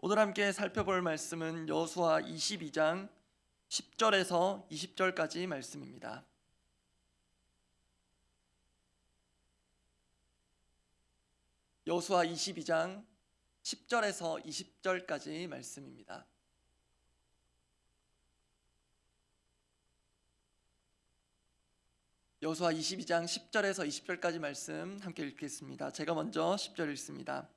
오늘 함께 살펴볼 말씀은 여호수아 22장 10절에서 20절까지 말씀입니다. 여호수아 22장 10절에서 20절까지 말씀입니다. 여호수아 22장 10절에서 20절까지 말씀 함께 읽겠습니다. 제가 먼저 10절 읽습니다.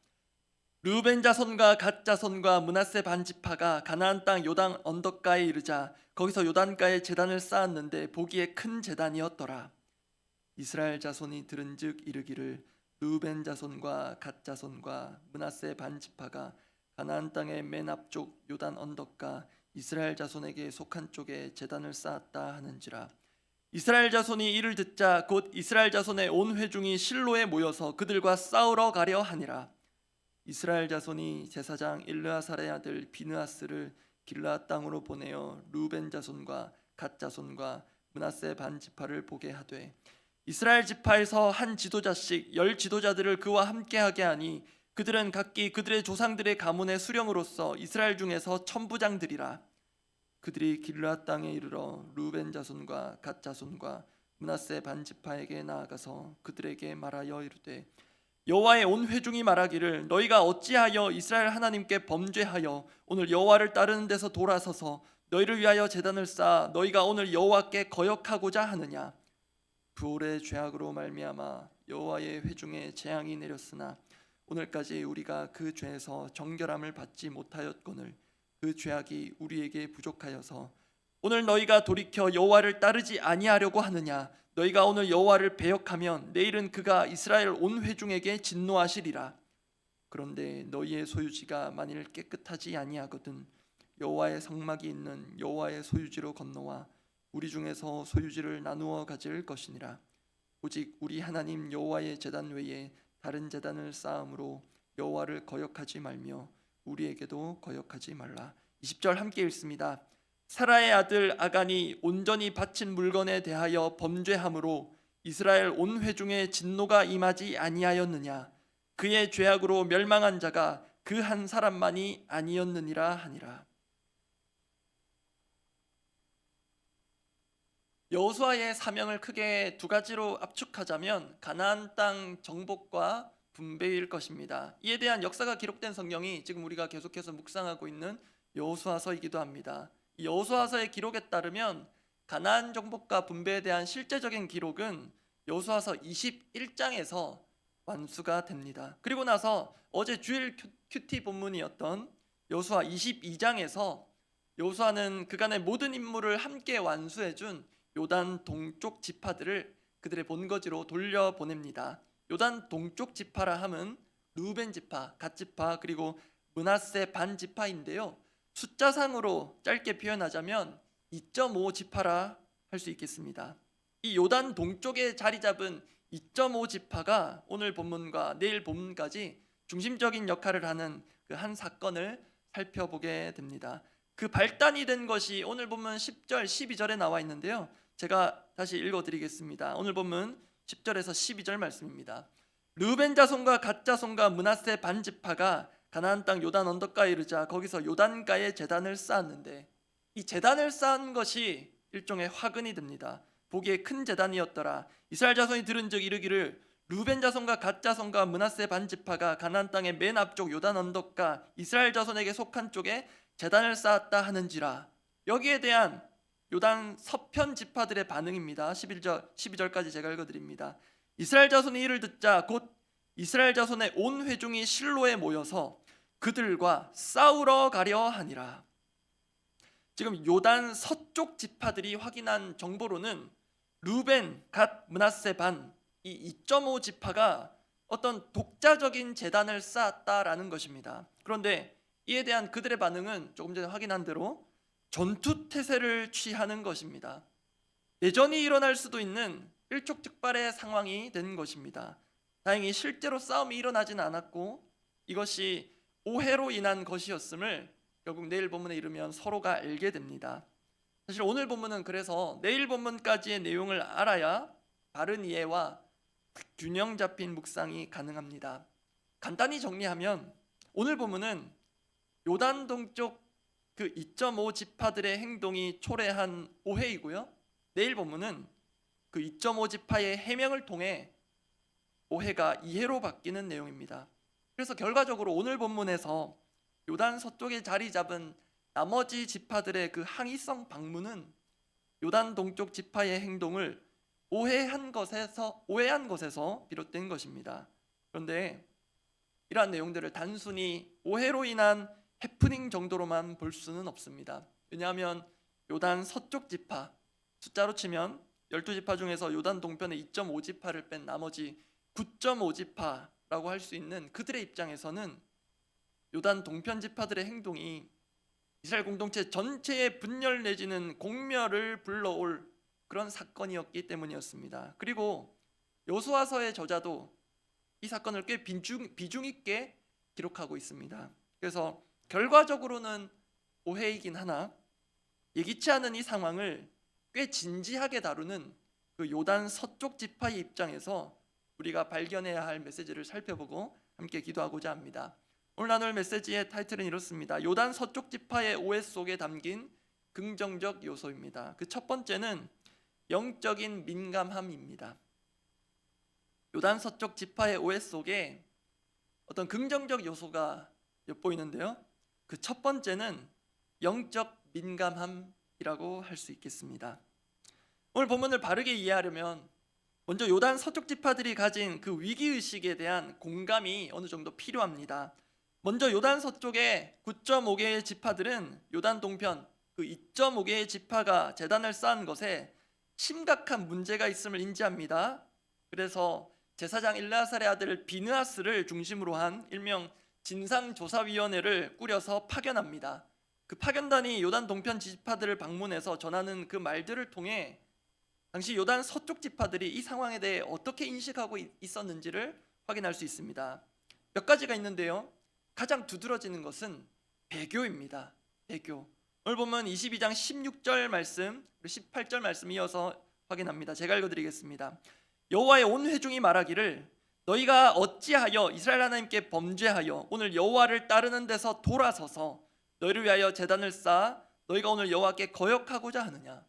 르우벤 자손과 갓 자손과 므낫세 반 지파가 가나안 땅 요단 언덕가에 이르자 거기서 요단가에 제단을 쌓았는데 보기에 큰 제단이었더라. 이스라엘 자손이 들은즉 이르기를 르우벤 자손과 갓 자손과 므낫세 반 지파가 가나안 땅의 맨 앞쪽 요단 언덕가 이스라엘 자손에게 속한 쪽에 제단을 쌓았다 하는지라. 이스라엘 자손이 이를 듣자 곧 이스라엘 자손의 온 회중이 실로에 모여서 그들과 싸우러 가려 하니라. 이스라엘 자손이 제사장 일르아살의 아들 비느하스를 길르앗 땅으로 보내어 르우벤 자손과 갓 자손과 므낫세 반 지파를 보게 하되 이스라엘 지파에서 한 지도자씩 10 지도자들을 그와 함께하게 하니 그들은 각기 그들의 조상들의 가문의 수령으로서 이스라엘 중에서 천부장들이라. 그들이 길르앗 땅에 이르러 르우벤 자손과 갓 자손과 므낫세 반 지파에게 나아가서 그들에게 말하여 이르되 여호와의 온 회중이 말하기를 너희가 어찌하여 이스라엘 하나님께 범죄하여 오늘 여호와를 따르는 데서 돌아서서 너희를 위하여 제단을 쌓아 너희가 오늘 여호와께 거역하고자 하느냐. 부올의 죄악으로 말미암아 여호와의 회중에 재앙이 내렸으나 오늘까지 우리가 그 죄에서 정결함을 받지 못하였거늘 그 죄악이 우리에게 부족하여서 오늘 너희가 돌이켜 여호와를 따르지 아니하려고 하느냐. 너희가 오늘 여호와를 배역하면 내일은 그가 이스라엘 온 회중에게 진노하시리라. 그런데 너희의 소유지가 만일 깨끗하지 아니하거든 여호와의 성막이 있는 여호와의 소유지로 건너와 우리 중에서 소유지를 나누어 가질 것이니라. 오직 우리 하나님 여호와의 제단 외에 다른 제단을 쌓음으로 여호와를 거역하지 말며 우리에게도 거역하지 말라. 20절 함께 읽습니다. 사라의 아들 아간이 온전히 바친 물건에 대하여 범죄함으로 이스라엘 온 회중의 진노가 임하지 아니하였느냐. 그의 죄악으로 멸망한 자가 그 한 사람만이 아니었느니라 하니라. 여호수아의 사명을 크게 두 가지로 압축하자면 가나안 땅 정복과 분배일 것입니다. 이에 대한 역사가 기록된 성경이 지금 우리가 계속해서 묵상하고 있는 여호수아서이기도 합니다. 여호수아서의 기록에 따르면 가나안 정복과 분배에 대한 실제적인 기록은 여호수아서 21장에서 완수가 됩니다. 그리고 나서 어제 주일 큐티 본문이었던 여호수아 22장에서 여호수아는 그간의 모든 임무를 함께 완수해준 요단 동쪽 지파들을 그들의 본거지로 돌려보냅니다. 요단 동쪽 지파라 함은 르우벤 지파, 갓 지파 그리고 므낫세 반 지파인데요. 숫자상으로 짧게 표현하자면 2.5 지파라 할 수 있겠습니다. 이 요단 동쪽에 자리 잡은 2.5 지파가 오늘 본문과 내일 본문까지 중심적인 역할을 하는 그 한 사건을 살펴보게 됩니다. 그 발단이 된 것이 오늘 본문 10절, 12절에 나와 있는데요. 제가 다시 읽어드리겠습니다. 오늘 본문 10절에서 12절 말씀입니다. 르우벤 자손과 갓 자손과 므낫세 반 지파가 가나안 땅 요단 언덕가에 이르자 거기서 요단가에 제단을 쌓았는데 이 제단을 쌓은 것이 일종의 화근이 됩니다. 보기에 큰 제단이었더라. 이스라엘 자손이 들은즉 이르기를 르우벤 자손과 갓 자손과 므낫세 반 지파가 가나안 땅의 맨 앞쪽 요단 언덕가 이스라엘 자손에게 속한 쪽에 제단을 쌓았다 하는지라. 여기에 대한 요단 서편 지파들의 반응입니다. 12절까지 제가 읽어드립니다. 이스라엘 자손이 이를 듣자 곧 이스라엘 자손의 온 회중이 실로에 모여서 그들과 싸우러 가려 하니라. 지금 요단 서쪽 지파들이 확인한 정보로는 르우벤, 갓, 므낫세 반 이 2.5 지파가 어떤 독자적인 제단을 쌓았다라는 것입니다. 그런데 이에 대한 그들의 반응은 조금 전에 확인한 대로 전투태세를 취하는 것입니다. 내전이 일어날 수도 있는 일촉즉발의 상황이 된 것입니다. 다행히 실제로 싸움이 일어나지는 않았고 이것이 오해로 인한 것이었음을 결국 내일 본문에 이르면 서로가 알게 됩니다. 사실 오늘 본문은 그래서 내일 본문까지의 내용을 알아야 바른 이해와 균형 잡힌 묵상이 가능합니다. 간단히 정리하면 오늘 본문은 요단 동쪽 그 2.5 지파들의 행동이 초래한 오해이고요. 내일 본문은 그 2.5 지파의 해명을 통해 오해가 이해로 바뀌는 내용입니다. 그래서 결과적으로 오늘 본문에서 요단 서쪽에 자리 잡은 나머지 지파들의 그 항의성 방문은 요단 동쪽 지파의 행동을 오해한 것에서 비롯된 것입니다. 그런데 이러한 내용들을 단순히 오해로 인한 해프닝 정도로만 볼 수는 없습니다. 왜냐하면 요단 서쪽 지파, 숫자로 치면 12지파 중에서 요단 동편의 2.5 지파를 뺀 나머지 9.5 지파라고 할 수 있는 그들의 입장에서는 요단 동편 지파들의 행동이 이스라엘 공동체 전체의 분열 내지는 공멸을 불러올 그런 사건이었기 때문이었습니다. 그리고 여호수아서의 저자도 이 사건을 꽤 비중 있게 기록하고 있습니다. 그래서 결과적으로는 오해이긴 하나 예기치 않은 이 상황을 꽤 진지하게 다루는 그 요단 서쪽 지파의 입장에서 우리가 발견해야 할 메시지를 살펴보고 함께 기도하고자 합니다. 오늘 나눌 메시지의 타이틀은 이렇습니다. 요단 서쪽 지파의 오해 속에 담긴 긍정적 요소입니다. 그 첫 번째는 영적인 민감함입니다. 요단 서쪽 지파의 오해 속에 어떤 긍정적 요소가 엿보이는데요. 그 첫 번째는 영적 민감함이라고 할 수 있겠습니다. 오늘 본문을 바르게 이해하려면 먼저 요단 서쪽 지파들이 가진 그 위기의식에 대한 공감이 어느 정도 필요합니다. 먼저 요단 서쪽의 9.5개의 지파들은 요단 동편 그 2.5개의 지파가 제단을 쌓은 것에 심각한 문제가 있음을 인지합니다. 그래서 제사장 엘르아살의 아들 비느하스를 중심으로 한 일명 진상조사위원회를 꾸려서 파견합니다. 그 파견단이 요단 동편 지파들을 방문해서 전하는 그 말들을 통해 당시 요단 서쪽 지파들이 이 상황에 대해 어떻게 인식하고 있었는지를 확인할 수 있습니다. 몇 가지가 있는데요. 가장 두드러지는 것은 배교입니다. 배교. 오늘 보면 22장 16절 말씀, 18절 말씀 이어서 확인합니다. 제가 읽어드리겠습니다. 여호와의 온 회중이 말하기를 너희가 어찌하여 이스라엘 하나님께 범죄하여 오늘 여호와를 따르는 데서 돌아서서 너희를 위하여 제단을 쌓아 너희가 오늘 여호와께 거역하고자 하느냐.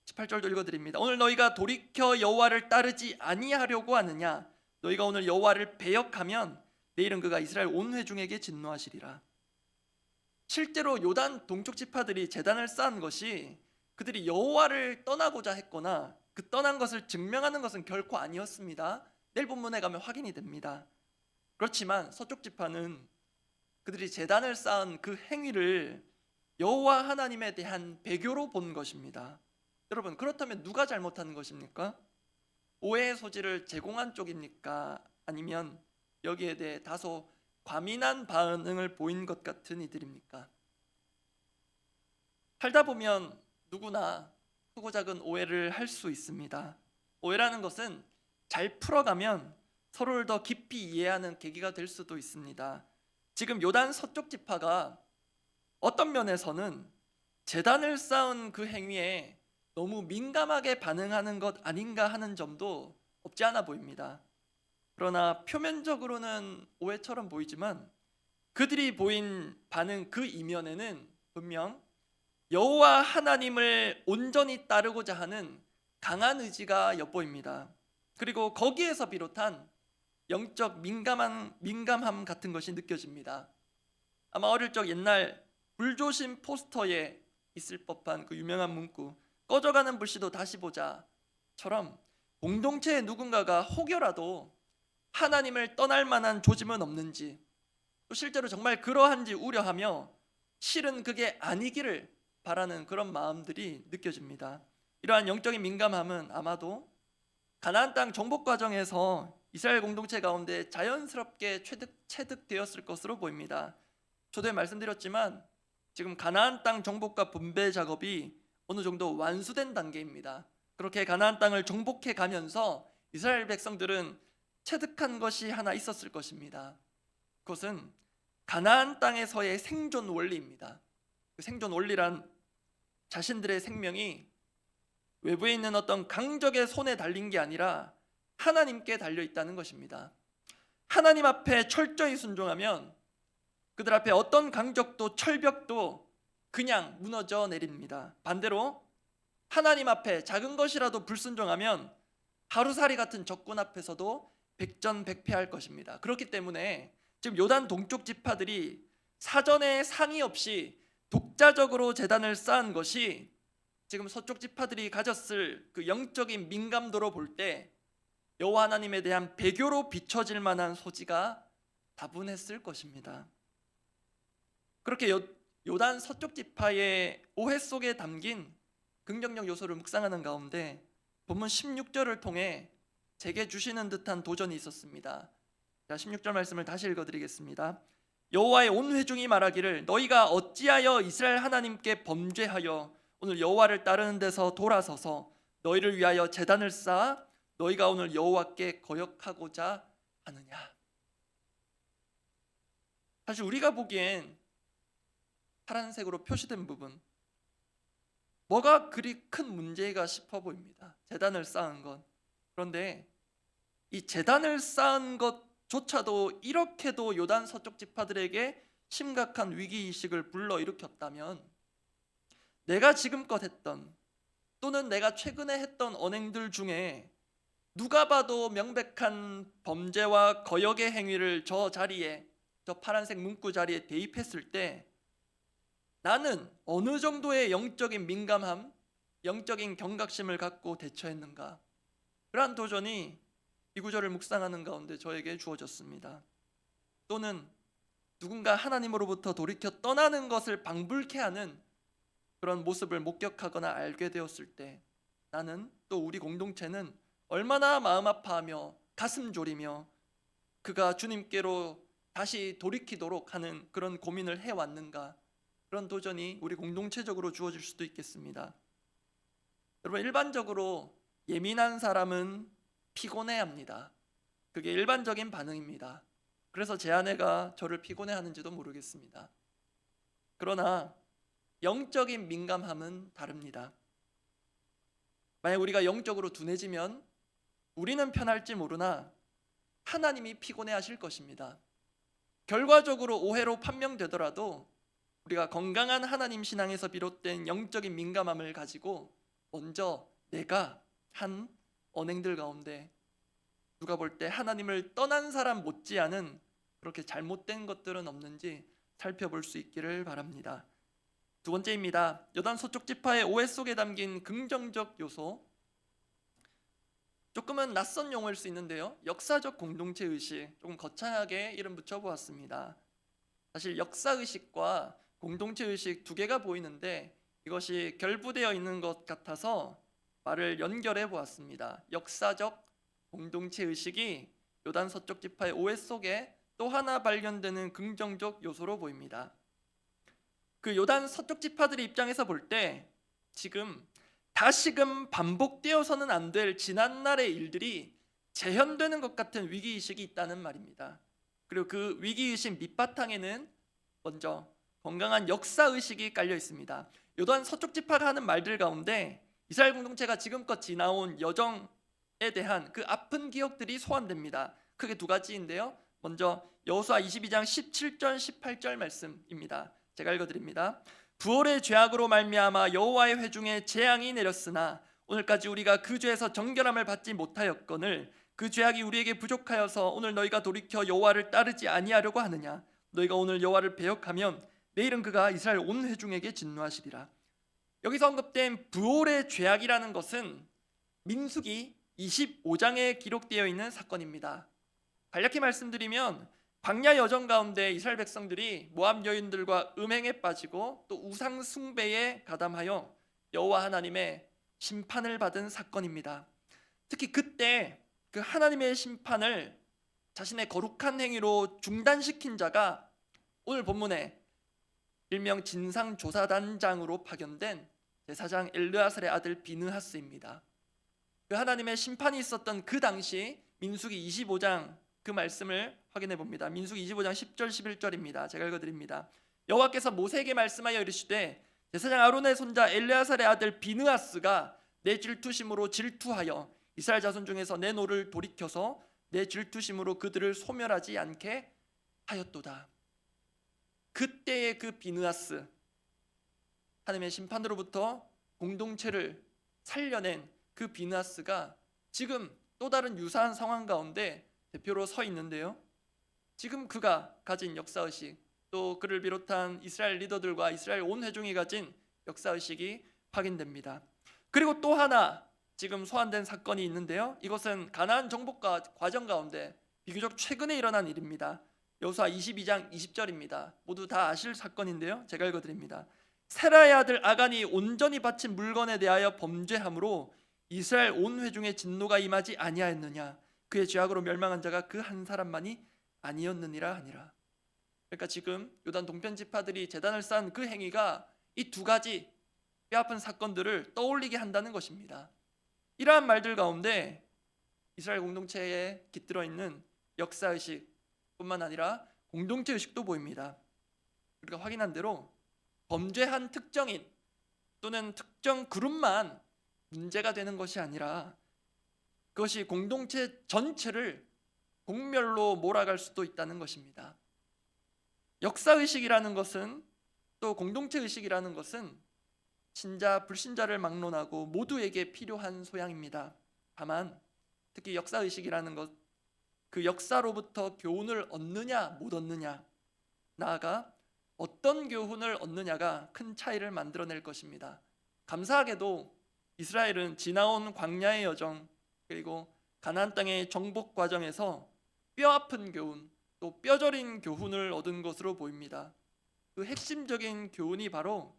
18절도 읽어드립니다. 오늘 너희가 돌이켜 여호와를 따르지 아니하려고 하느냐. 너희가 오늘 여호와를 배역하면 내일은 그가 이스라엘 온 회중에게 진노하시리라. 실제로 요단 동쪽 지파들이 제단을 쌓은 것이 그들이 여호와를 떠나고자 했거나 그 떠난 것을 증명하는 것은 결코 아니었습니다. 내일 본문에 가면 확인이 됩니다. 그렇지만 서쪽 지파는 그들이 제단을 쌓은 그 행위를 여호와 하나님에 대한 배교로 본 것입니다. 여러분, 그렇다면 누가 잘못한 것입니까? 오해의 소지를 제공한 쪽입니까? 아니면 여기에 대해 다소 과민한 반응을 보인 것 같은 이들입니까? 살다 보면 누구나 크고 작은 오해를 할 수 있습니다. 오해라는 것은 잘 풀어가면 서로를 더 깊이 이해하는 계기가 될 수도 있습니다. 지금 요단 서쪽 지파가 어떤 면에서는 제단을 쌓은 그 행위에 너무 민감하게 반응하는 것 아닌가 하는 점도 없지 않아 보입니다. 그러나 표면적으로는 오해처럼 보이지만 그들이 보인 반응 그 이면에는 분명 여호와 하나님을 온전히 따르고자 하는 강한 의지가 엿보입니다. 그리고 거기에서 비롯한 영적 민감함 같은 것이 느껴집니다. 아마 어릴 적 옛날 불조심 포스터에 있을 법한 그 유명한 문구 꺼져가는 불씨도 다시 보자처럼 공동체의 누군가가 혹여라도 하나님을 떠날 만한 조짐은 없는지, 또 실제로 정말 그러한지 우려하며 실은 그게 아니기를 바라는 그런 마음들이 느껴집니다. 이러한 영적인 민감함은 아마도 가나안 땅 정복 과정에서 이스라엘 공동체 가운데 자연스럽게 체득되었을 것으로 보입니다. 저도 말씀드렸지만 지금 가나안 땅 정복과 분배 작업이 어느 정도 완수된 단계입니다. 그렇게 가나안 땅을 정복해 가면서 이스라엘 백성들은 체득한 것이 하나 있었을 것입니다. 그것은 가나안 땅에서의 생존 원리입니다. 그 생존 원리란 자신들의 생명이 외부에 있는 어떤 강적의 손에 달린 게 아니라 하나님께 달려 있다는 것입니다. 하나님 앞에 철저히 순종하면 그들 앞에 어떤 강적도 철벽도 그냥 무너져 내립니다. 반대로 하나님 앞에 작은 것이라도 불순종하면 하루살이 같은 적군 앞에서도 백전백패할 것입니다. 그렇기 때문에 지금 요단 동쪽 지파들이 사전에 상의 없이 독자적으로 제단을 쌓은 것이 지금 서쪽 지파들이 가졌을 그 영적인 민감도로 볼 때 여호와 하나님에 대한 배교로 비춰질 만한 소지가 다분했을 것입니다. 그렇게 요단 서쪽 지파의 오해 속에 담긴 긍정적 요소를 묵상하는 가운데 본문 16절을 통해 제게 주시는 듯한 도전이 있었습니다. 자, 16절 말씀을 다시 읽어드리겠습니다. 여호와의 온 회중이 말하기를 너희가 어찌하여 이스라엘 하나님께 범죄하여 오늘 여호와를 따르는 데서 돌아서서 너희를 위하여 제단을 쌓아 너희가 오늘 여호와께 거역하고자 하느냐. 사실 우리가 보기엔 파란색으로 표시된 부분 뭐가 그리 큰 문제가 싶어 보입니다. 제단을 쌓은 것. 그런데 이 제단을 쌓은 것조차도 이렇게도 요단 서쪽 지파들에게 심각한 위기의식을 불러일으켰다면 내가 지금껏 했던 또는 내가 최근에 했던 언행들 중에 누가 봐도 명백한 범죄와 거역의 행위를 저 자리에, 저 파란색 문구 자리에 대입했을 때 나는 어느 정도의 영적인 민감함, 영적인 경각심을 갖고 대처했는가? 그러한 도전이 이 구절을 묵상하는 가운데 저에게 주어졌습니다. 또는 누군가 하나님으로부터 돌이켜 떠나는 것을 방불케 하는 그런 모습을 목격하거나 알게 되었을 때 나는 또 우리 공동체는 얼마나 마음 아파하며 가슴 졸이며 그가 주님께로 다시 돌이키도록 하는 그런 고민을 해왔는가? 그런 도전이 우리 공동체적으로 주어질 수도 있겠습니다. 여러분, 일반적으로 예민한 사람은 피곤해합니다. 그게 일반적인 반응입니다. 그래서 제 아내가 저를 피곤해하는지도 모르겠습니다. 그러나 영적인 민감함은 다릅니다. 만약 우리가 영적으로 둔해지면 우리는 편할지 모르나 하나님이 피곤해하실 것입니다. 결과적으로 오해로 판명되더라도 우리가 건강한 하나님 신앙에서 비롯된 영적인 민감함을 가지고 먼저 내가 한 언행들 가운데 누가 볼 때 하나님을 떠난 사람 못지않은 그렇게 잘못된 것들은 없는지 살펴볼 수 있기를 바랍니다. 두 번째입니다. 요단 서쪽 지파의 오해 속에 담긴 긍정적 요소. 조금은 낯선 용어일 수 있는데요. 역사적 공동체 의식, 조금 거창하게 이름 붙여보았습니다. 사실 역사의식과 공동체의식 두 개가 보이는데 이것이 결부되어 있는 것 같아서 말을 연결해 보았습니다. 역사적 공동체의식이 요단 서쪽 지파의 오해 속에 또 하나 발견되는 긍정적 요소로 보입니다. 그 요단 서쪽 지파들의 입장에서 볼 때 지금 다시금 반복되어서는 안 될 지난날의 일들이 재현되는 것 같은 위기의식이 있다는 말입니다. 그리고 그 위기의식 밑바탕에는 먼저 건강한 역사의식이 깔려 있습니다. 요단 서쪽 지파가 하는 말들 가운데 이스라엘 공동체가 지금껏 지나온 여정에 대한 그 아픈 기억들이 소환됩니다. 크게 두 가지인데요. 먼저 여호수아 22장 17절 18절 말씀입니다. 제가 읽어드립니다. 부올의 죄악으로 말미암아 여호와의 회중에 재앙이 내렸으나 오늘까지 우리가 그 죄에서 정결함을 받지 못하였거늘 그 죄악이 우리에게 부족하여서 오늘 너희가 돌이켜 여호와를 따르지 아니하려고 하느냐. 너희가 오늘 여호와를 배역하면 내일은 그가 이스라엘 온 회중에게 진노하시리라. 여기서 언급된 부올의 죄악이라는 것은 민수기 25장에 기록되어 있는 사건입니다. 간략히 말씀드리면 광야 여정 가운데 이스라엘 백성들이 모압 여인들과 음행에 빠지고 또 우상 숭배에 가담하여 여호와 하나님의 심판을 받은 사건입니다. 특히 그때 그 하나님의 심판을 자신의 거룩한 행위로 중단시킨 자가 오늘 본문에 일명 진상조사단장으로 파견된 제사장 엘르아살의 아들 비느하스입니다. 그 하나님의 심판이 있었던 그 당시 민수기 25장 그 말씀을 확인해 봅니다. 민수기 25장 10절 11절입니다. 제가 읽어드립니다. 여호와께서 모세에게 말씀하여 이르시되 제사장 아론의 손자 엘르아살의 아들 비느하스가 내 질투심으로 질투하여 이스라엘 자손 중에서 내 노를 돌이켜서 내 질투심으로 그들을 소멸하지 않게 하였도다. 그때의 그 비느하스, 하나님의 심판으로부터 공동체를 살려낸 그 비느하스가 지금 또 다른 유사한 상황 가운데 대표로 서 있는데요. 지금 그가 가진 역사의식, 또 그를 비롯한 이스라엘 리더들과 이스라엘 온 회중이 가진 역사의식이 확인됩니다. 그리고 또 하나 지금 소환된 사건이 있는데요. 이것은 가나안 정복 과정 가운데 비교적 최근에 일어난 일입니다. 여호수아 22장 20절입니다. 모두 다 아실 사건인데요. 제가 읽어드립니다. 세라의 아들 아간이 온전히 바친 물건에 대하여 범죄함으로 이스라엘 온 회중의 진노가 임하지 아니하였느냐. 그의 죄악으로 멸망한 자가 그 한 사람만이 아니었느니라 하니라. 그러니까 지금 요단 동편 지파들이 제단을 쌓은 그 행위가 이 두 가지 뼈아픈 사건들을 떠올리게 한다는 것입니다. 이러한 말들 가운데 이스라엘 공동체에 깃들어 있는 역사의식뿐만 아니라 공동체 의식도 보입니다. 우리가 확인한 대로 범죄한 특정인 또는 특정 그룹만 문제가 되는 것이 아니라 그것이 공동체 전체를 공멸로 몰아갈 수도 있다는 것입니다. 역사의식이라는 것은, 또 공동체의식이라는 것은 신자 불신자를 막론하고 모두에게 필요한 소양입니다. 다만 특히 역사의식이라는 것, 그 역사로부터 교훈을 얻느냐 못 얻느냐, 나아가 어떤 교훈을 얻느냐가 큰 차이를 만들어낼 것입니다. 감사하게도 이스라엘은 지나온 광야의 여정, 그리고 가나안 땅의 정복 과정에서 뼈아픈 교훈, 또 뼈저린 교훈을 얻은 것으로 보입니다. 그 핵심적인 교훈이 바로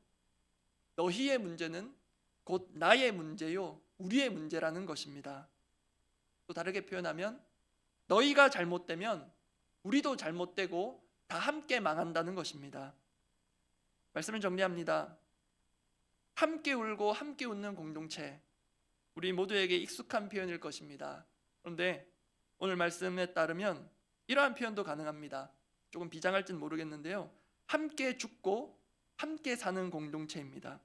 너희의 문제는 곧 나의 문제요 우리의 문제라는 것입니다. 또 다르게 표현하면 너희가 잘못되면 우리도 잘못되고 다 함께 망한다는 것입니다. 말씀을 정리합니다. 함께 울고 함께 웃는 공동체, 우리 모두에게 익숙한 표현일 것입니다. 그런데 오늘 말씀에 따르면 이러한 표현도 가능합니다. 조금 비장할지는 모르겠는데요. 함께 죽고 함께 사는 공동체입니다.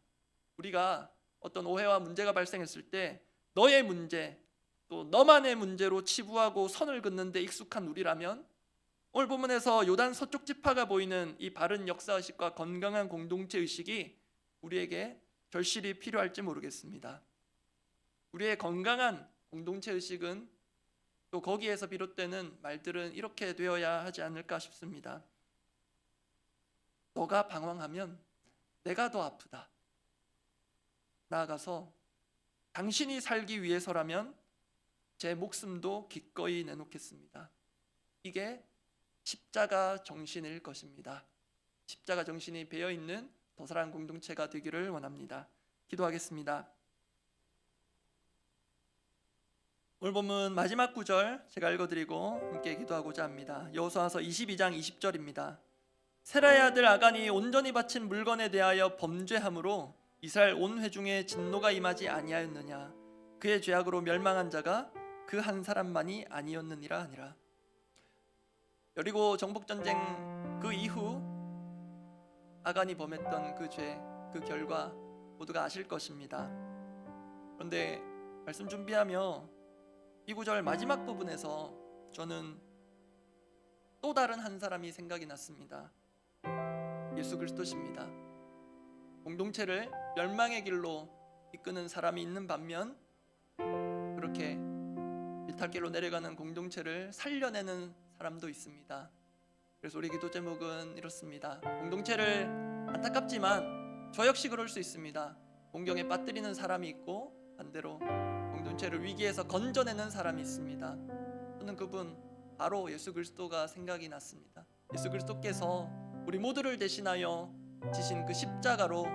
우리가 어떤 오해와 문제가 발생했을 때 너의 문제, 또 너만의 문제로 치부하고 선을 긋는 데 익숙한 우리라면 오늘 본문에서 요단 서쪽 지파가 보이는 이 바른 역사의식과 건강한 공동체의식이 우리에게 절실히 필요할지 모르겠습니다. 우리의 건강한 공동체의식은 또 거기에서 비롯되는 말들은 이렇게 되어야 하지 않을까 싶습니다. 너가 방황하면 내가 더 아프다. 나아가서 당신이 살기 위해서라면 제 목숨도 기꺼이 내놓겠습니다. 이게 십자가 정신일 것입니다. 십자가 정신이 배어있는 더 사랑하는 공동체가 되기를 원합니다. 기도하겠습니다. 오늘 본문 마지막 구절 제가 읽어드리고 함께 기도하고자 합니다. 여호수아서 22장 20절입니다. 세라의 아들 아간이 온전히 바친 물건에 대하여 범죄함으로 이스라엘 온 회중의 진노가 임하지 아니하였느냐. 그의 죄악으로 멸망한 자가 그 한 사람만이 아니었느니라 하니라. 여리고 정복전쟁 그 이후 아간이 범했던 그 죄, 그 결과 모두가 아실 것입니다. 그런데 말씀 준비하며 이 구절 마지막 부분에서 저는 또 다른 한 사람이 생각이 났습니다. 예수 그리스도십니다. 공동체를 멸망의 길로 이끄는 사람이 있는 반면 그렇게 비탈길로 내려가는 공동체를 살려내는 사람도 있습니다. 그래서 우리 기도 제목은 이렇습니다. 공동체를 안타깝지만 저 역시 그럴 수 있습니다. 공경에 빠뜨리는 사람이 있고 반대로 공동체를 위기에서 건져내는 사람이 있습니다. 저는 그분 바로 예수 그리스도가 생각이 났습니다. 예수 그리스도께서 우리 모두를 대신하여 지신 그 십자가로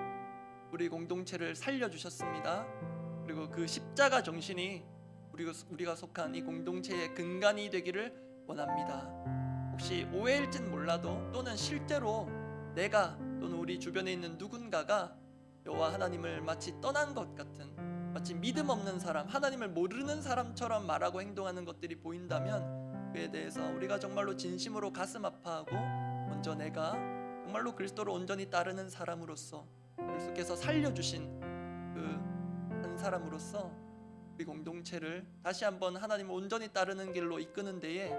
우리 공동체를 살려주셨습니다. 그리고 그 십자가 정신이 우리가 속한 이 공동체의 근간이 되기를 원합니다. 혹시 오해일진 몰라도 또는 실제로 내가 또는 우리 주변에 있는 누군가가 여호와 하나님을 마치 떠난 것 같은, 마치 믿음 없는 사람, 하나님을 모르는 사람처럼 말하고 행동하는 것들이 보인다면 그에 대해서 우리가 정말로 진심으로 가슴 아파하고 먼저 내가 정말로 그리스도를 온전히 따르는 사람으로서 그리스도께서 살려주신 그 한 사람으로서 우리 공동체를 다시 한번 하나님을 온전히 따르는 길로 이끄는 데에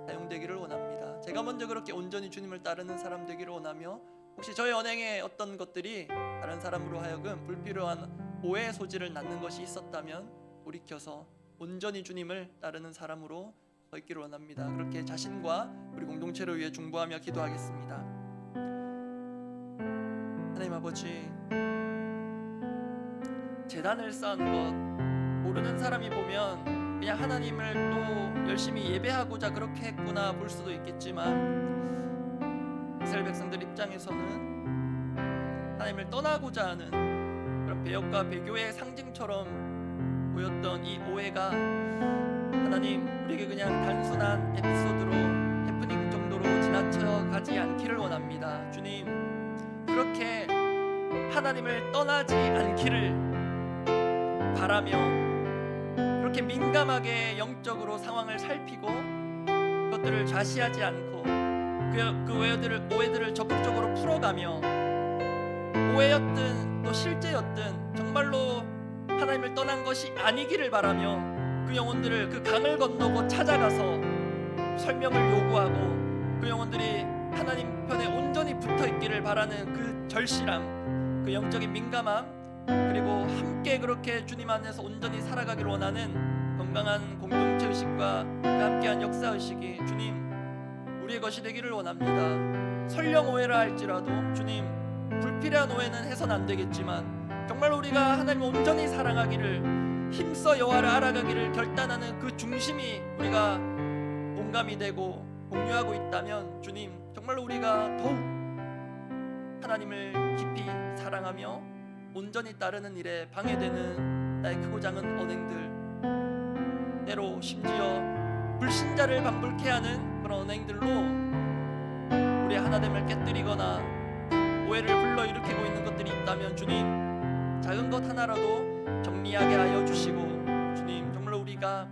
사용되기를 원합니다. 제가 먼저 그렇게 온전히 주님을 따르는 사람 되기를 원하며, 혹시 저의 언행에 어떤 것들이 다른 사람으로 하여금 불필요한 오해의 소지를 낳는 것이 있었다면 돌이켜서 온전히 주님을 따르는 사람으로 서 있기를 원합니다. 그렇게 자신과 우리 공동체를 위해 중보하며 기도하겠습니다. 하나님 아버지, 제단을 쌓은 것 모르는 사람이 보면 그냥 하나님을 또 열심히 예배하고자 그렇게 했구나 볼 수도 있겠지만, 이스라엘 백성들 입장에서는 하나님을 떠나고자 하는 그런 배역과 배교의 상징처럼 보였던 이 오해가 하나님 우리에게 그냥 단순한 에피소드로, 해프닝 정도로 지나쳐 가지 않기를 원합니다. 주님, 그렇게 하나님을 떠나지 않기를 바라며, 그렇게 민감하게 영적으로 상황을 살피고 그것들을 좌시하지 않고 그 오해들을 적극적으로 풀어가며, 오해였든 또 실제였든 정말로 하나님을 떠난 것이 아니기를 바라며 그 영혼들을 그 강을 건너고 찾아가서 설명을 요구하고 그 영혼들이 하나님 편에 온전히 붙어있기를 바라는 그 절실함, 그 영적인 민감함, 그리고 함께 그렇게 주님 안에서 온전히 살아가기를 원하는 건강한 공동체 의식과 그 함께한 역사 의식이 주님 우리의 것이 되기를 원합니다. 설령 오해라 할지라도 주님, 불필요한 오해는 해서는 안 되겠지만 정말 우리가 하나님을 온전히 사랑하기를, 힘써 여호와를 알아가기를 결단하는 그 중심이 우리가 공감이 되고 공유하고 있다면 주님, 정말로 우리가 더욱 하나님을 깊이 사랑하며 온전히 따르는 일에 방해되는 나의 크고 작은 언행들, 때로 심지어 불신자를 방불케 하는 그런 언행들로 우리의 하나됨을 깨뜨리거나 오해를 불러일으키고 있는 것들이 있다면 주님, 작은 것 하나라도 정리하게 하여 주시고, 주님 정말로 우리가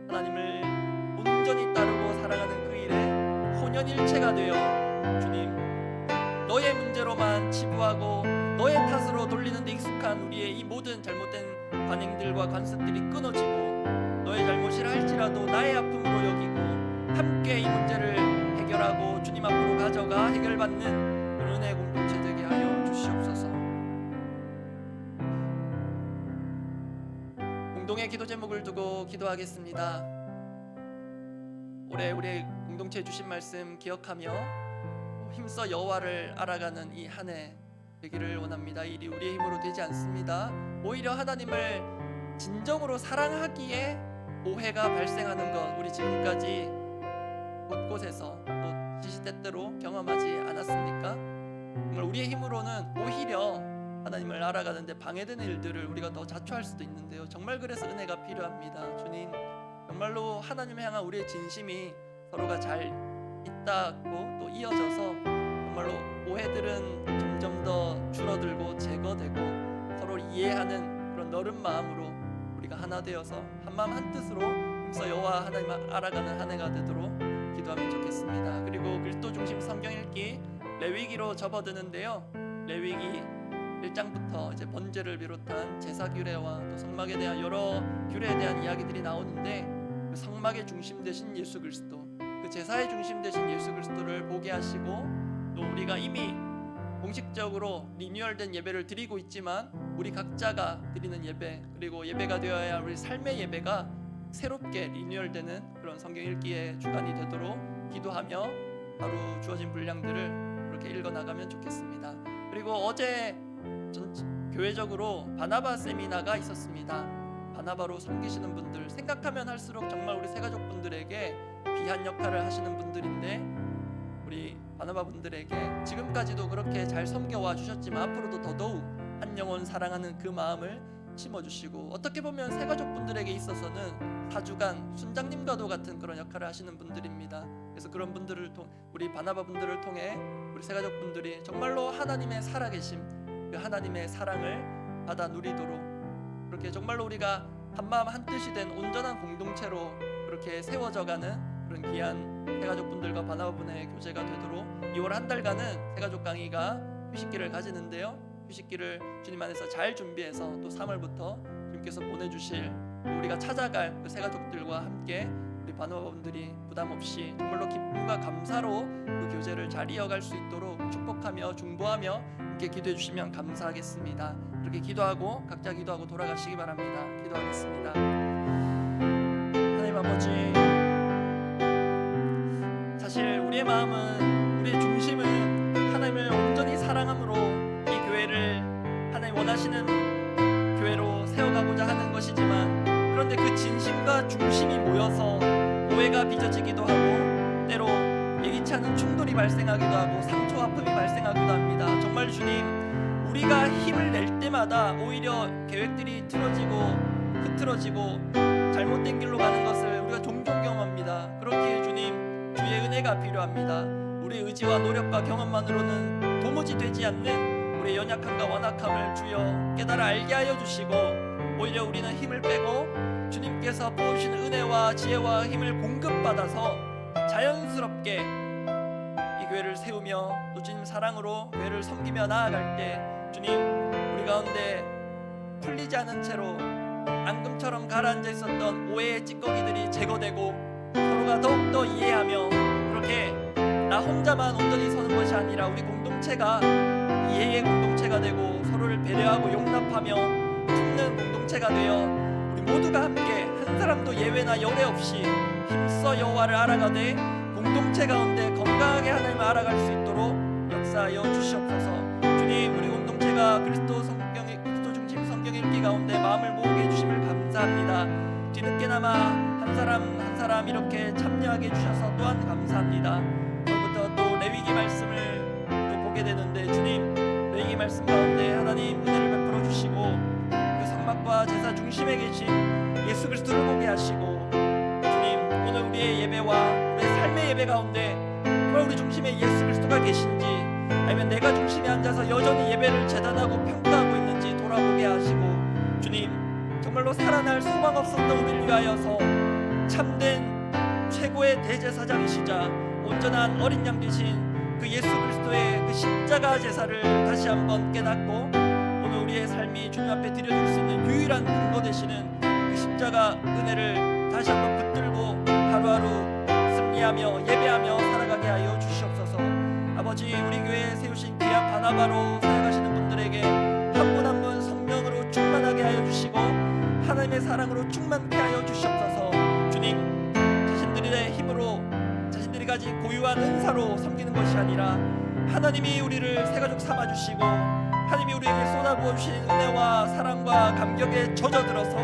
하나님을 온전히 따르고 살아가는 그 일에 혼연일체가 되어 주님, 너의 문제로만 치부하고 너의 탓으로 돌리는 데 익숙한 우리의 이 모든 잘못된 관행들과 관습들이 끊어지고, 너의 잘못이라 할지라도 나의 아픔으로 여기고 함께 이 문제를 해결하고 주님 앞으로 가져가 해결받는 그런 은혜의 공동체 되게 하여 주시옵소서. 공동의 기도 제목을 두고 기도하겠습니다. 올해 우리 공동체에 주신 말씀 기억하며 힘써 여호와를 알아가는 이 한 해 되기를 원합니다. 이 일이 우리의 힘으로 되지 않습니다. 오히려 하나님을 진정으로 사랑하기에 오해가 발생하는 것, 우리 지금까지 곳곳에서 또 시시때때로 경험하지 않았습니까? 정말 우리의 힘으로는 오히려 하나님을 알아가는데 방해되는 일들을 우리가 더 자초할 수도 있는데요. 정말 그래서 은혜가 필요합니다. 주님, 정말로 하나님을 향한 우리의 진심이 서로가 잘 있다고 또 이어져서 정말로 오해들은 점점 더 줄어들고 제거되고 서로 이해하는 그런 너른 마음으로 우리가 하나 되어서 한마음 한뜻으로 힘써 여호와 하나님을 알아가는 한 해가 되도록 기도하면 좋겠습니다. 그리고 글도 중심 성경 읽기 레위기로 접어드는데요. 레위기 1장부터 이제 번제를 비롯한 제사 규례와 또 성막에 대한 여러 규례에 대한 이야기들이 나오는데, 그 성막의 중심 되신 예수 그리스도, 그 제사의 중심 되신 예수 그리스도를 보게 하시고, 또 우리가 이미 공식적으로 리뉴얼된 예배를 드리고 있지만 우리 각자가 드리는 예배, 그리고 예배가 되어야 할 우리 삶의 예배가 새롭게 리뉴얼되는 그런 성경 읽기의 주간이 되도록 기도하며 하루 주어진 분량들을 그렇게 읽어나가면 좋겠습니다. 그리고 어제 교회적으로 바나바 세미나가 있었습니다. 바나바로 섬기시는 분들, 생각하면 할수록 정말 우리 새가족분들에게 귀한 역할을 하시는 분들인데, 우리 바나바 분들에게 지금까지도 그렇게 잘 섬겨와 주셨지만 앞으로도 더더욱 한 영혼 사랑하는 그 마음을 심어주시고, 어떻게 보면 새가족분들에게 있어서는 사주간 순장님과도 같은 그런 역할을 하시는 분들입니다. 그래서 그런 분들을 우리 바나바 분들을 통해 우리 새가족분들이 정말로 하나님의 살아계심, 그 하나님의 사랑을 받아 누리도록, 그렇게 정말로 우리가 한마음 한뜻이 된 온전한 공동체로 그렇게 세워져가는 그런 귀한 새가족분들과 바나바분의 교제가 되도록 2월 한 달간은 새가족 강의가 휴식기를 가지는데요. 휴식기를 주님 안에서 잘 준비해서 또 3월부터 주님께서 보내주실, 우리가 찾아갈 그 새가족들과 함께 우리 바나바분들이 부담 없이 정말로 기쁨과 감사로 그 교제를 잘 이어갈 수 있도록 축복하며 중보하며 함께 기도해 주시면 감사하겠습니다. 그렇게 기도하고 각자 기도하고 돌아가시기 바랍니다. 기도하겠습니다. 하나님 아버지, 사실 우리의 마음은, 우리의 중심은 하나님을 온전히 사랑함으로 이 교회를 하나님 원하시는 교회로 세워가고자 하는 것이지만, 그런데 그 진심과 중심이 모여서 오해가 빚어지기도 하고 때로 예기치 않은 충돌이 발생하기도 하고 상처 아픔이 발생하기도 합니다. 정말 주님, 우리가 힘을 낼 때마다 오히려 계획들이 틀어지고 흐트러지고 잘못된 길로 가는 것을 우리가 종종 경험합니다. 그렇기에 주님, 주의 은혜가 필요합니다. 우리의 의지와 노력과 경험만으로는 도무지 되지 않는 우리의 연약함과 완악함을 주여 깨달아 알게 하여 주시고, 오히려 우리는 힘을 빼고 주님께서 부어주시는 은혜와 지혜와 힘을 공급받아서 자연스럽게 이 교회를 세우며 또 주님 사랑으로 교회를 섬기며 나아갈 때 주님, 우리 가운데 풀리지 않은 채로 앙금처럼 가라앉아 있었던 오해의 찌꺼기들이 제거되고 서로가 더욱더 이해하며, 그렇게 나 혼자만 온전히 서는 것이 아니라 우리 공동체가 이해의 공동체가 되고 서로를 배려하고 용납하며 품는 공동체가 되어 우리 모두가 함께 한 사람도 예외나 열애 없이 힘써 여호와를 알아가되 공동체 가운데 건강하게 하나님을 알아갈 수 있도록 역사하여 주시옵소서. 주님, 우리 공동체가 그리스도 중심 성경 읽기 가운데 마음을 모으게 해주심을 감사합니다. 뒤늦게나마 한 사람 한 사람 이렇게 참여하게 해주셔서 또한 감사합니다. 오늘부터 또 레위기 말씀을 또 보게 되는데, 주님, 레위기 말씀 가운데 하나님 은혜를 베풀어 주시고 그 성막과 제사 중심에 계신 예수 그리스도를 보게 하시고, 주님, 오늘 우리의 예배와 우리의 삶의 예배 가운데 정말 우리 중심에 예수 그리스도가 계신지, 아니면 내가 중심에 앉아서 여전히 예배를 재단하고 평가하고 있는지 돌아보게 하시고, 주님, 정말로 살아날 소망 없었던 우리를 위하여서 참된 최고의 대제사장이시자 온전한 어린 양 되신 그 예수 그리스도의 그 십자가 제사를 다시 한번 깨닫고, 오늘 우리의 삶이 주님 앞에 드려줄 수 있는 유일한 근거 되시는 그 십자가 은혜를 다시 한번 붙들고 하루하루 승리하며 예배하며 살아가게 하여 주시옵소서. 아버지, 우리 교회에 세우신 귀한 바나바로 살아가시는 분들에게 한 분 한 분 성령으로 충만하게 하여 주시고 하나님의 사랑으로 충만케 하여 주시옵소서. 주님, 자신들의 힘으로 자신들이 가진 고유한 은사로 섬기는 것이 아니라 하나님이 우리를 새가족 삼아주시고 하나님이 우리에게 쏟아부어 주신 은혜와 사랑과 감격에 젖어들어서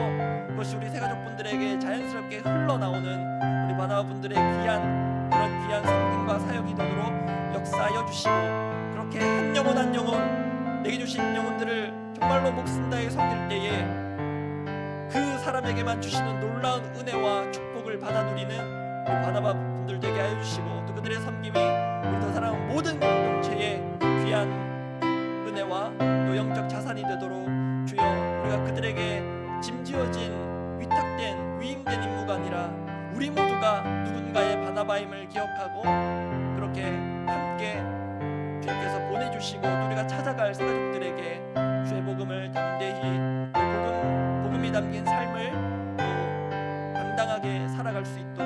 그것이 우리 새가족분들에게 자연스럽게 흘러나오는 우리 바나바분들의 그런 귀한 섬김과 사역이 되도록 역사하여 주시고, 그렇게 한 영혼 한 영혼 내게 주신 영혼들을 정말로 목숨 다해 섬길 때에 그 사람에게만 주시는 놀라운 은혜와 축복을 받아 누리는 우리 바나바분들 되게 하여 주시고, 또 그들의 섬김이 우리 더 사랑하는 모든 공동체의 귀한 은혜와 또 영적 자산이 되도록 주여, 우리가 그들에게 짐지어진 위탁된 위임된 임무가 아니라 우리 모두가 누군가의 바나바임을 기억하고 그렇게 함께 주님께서 보내주시고 또 우리가 찾아갈 새가족들에게 주의 복음을 담대히 복음이 담긴 삶을 또 당당하게 살아갈 수 있도록